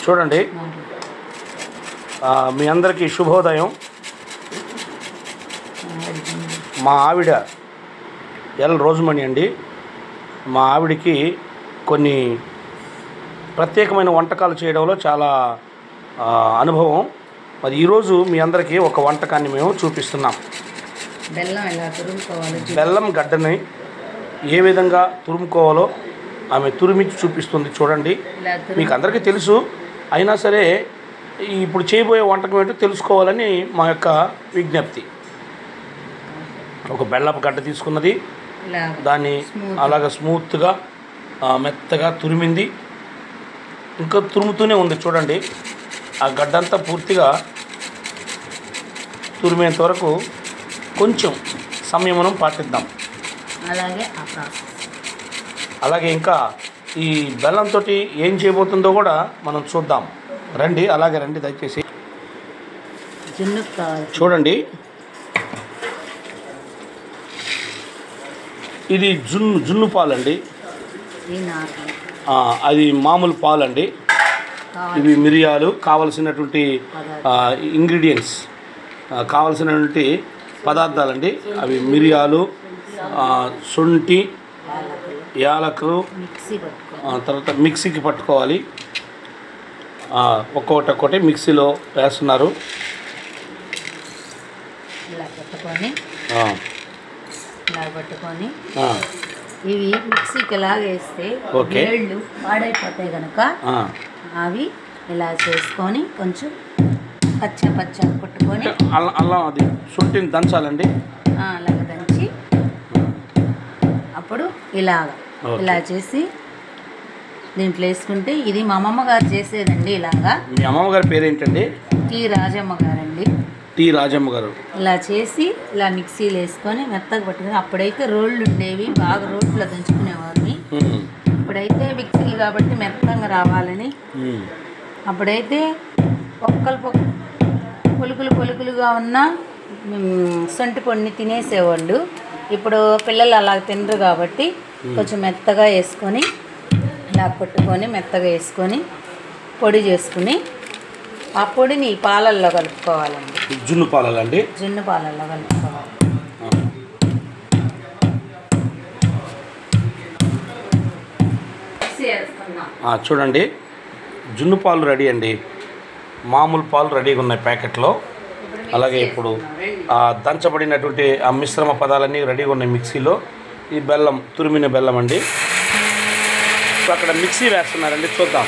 చూడండి, మీ అందరికీ శుభోదయం. మా ఆవిడ ఎల్ రోజుమణి అండి. మా ఆవిడికి కొన్ని ప్రత్యేకమైన వంటకాలు చేయడంలో చాలా అనుభవం. మరి ఈరోజు మీ అందరికీ ఒక వంటకాన్ని మేము చూపిస్తున్నాం. బెల్లం గడ్డని ఏ విధంగా తురుముకోవాలో ఆమె తురిమించి చూపిస్తుంది. చూడండి, మీకు అందరికీ తెలుసు, అయినా సరే ఇప్పుడు చేయబోయే వంటకం ఏంటో తెలుసుకోవాలని మా యొక్క విజ్ఞప్తి. ఒక బెల్లపు గడ్డ తీసుకున్నది, దాన్ని అలాగ స్మూత్గా మెత్తగా తురిమింది. ఇంకా తురుముతూనే ఉంది. చూడండి, ఆ గడ్డంతా పూర్తిగా తురిమేంత వరకు కొంచెం సంయమనం పాటిద్దాం. అలాగే ఇంకా ఈ బెల్లంతో ఏం చేయబోతుందో కూడా మనం చూద్దాం. రండి, అలాగే రండి దయచేసి. చూడండి, ఇది జున్ను పాలండి. అది మామూలు పాలండి. ఇవి మిరియాలు, కావలసినటువంటి ఇంగ్రీడియంట్స్, కావలసినటువంటి పదార్థాలండి. అవి మిరియాలు, శొంఠి, యాలకులు, తర్వాత మిక్సీకి పట్టుకోవాలి. ఒక్కొక్కటి మిక్సీలో వేస్తున్నారు. పట్టుకొని ఇవి మిక్సీకి ఎలాగ వేస్తే వేళ్ళు పాడైపోతాయి కనుక అవి ఇలా చేసుకొని కొంచెం పచ్చ కొట్టుకొని అల్లం అది శొంఠిని దంచాలండి. అలాగ దంచి అప్పుడు ఇలా చేసి దీంట్లో వేసుకుంటే, ఇది మా అమ్మమ్మ గారు చేసేదండి. ఇలాగా. మీ అమ్మమ్మ గారి పేరేంటండి? టీ రాజమ్మ గారండి. టీ రాజమ్మ గారు. ఇలా చేసి ఇలా మిక్సీలో వేసుకొని మెత్తగా పట్టుకుని, అప్పుడైతే రోళ్ళు ఉండేవి, బాగా రోట్లో దంచుకునేవారిని. ఇప్పుడైతే మిక్సీలు కాబట్టి మెత్తగా రావాలని, అప్పుడైతే పొలుకులుగా ఉన్న సొంటి పొడిని తినేసేవాళ్ళు. ఇప్పుడు పిల్లలు అలా తినరు కాబట్టి కొంచెం మెత్తగా వేసుకొని ఇలా కొట్టుకొని మెత్తగా వేసుకొని పొడి చేసుకుని ఆ పొడిని పాలల్లో కలుపుకోవాలండి. జున్ను పాలండి. జున్ను పాలల్లో కలుపుకోవాలి. చూడండి, జున్ను పాలు రెడీ అండి. మామూలు పాలు రెడీగా ఉన్నాయి ప్యాకెట్లో. అలాగే ఇప్పుడు దంచబడినటువంటి ఆ మిశ్రమ పదాలన్నీ రెడీగా ఉన్నాయి మిక్సీలో. ఈ బెల్లం, తురిమిన బెల్లం అండి. అక్కడ మిక్సీ వేస్తున్నారండి, చూద్దాం.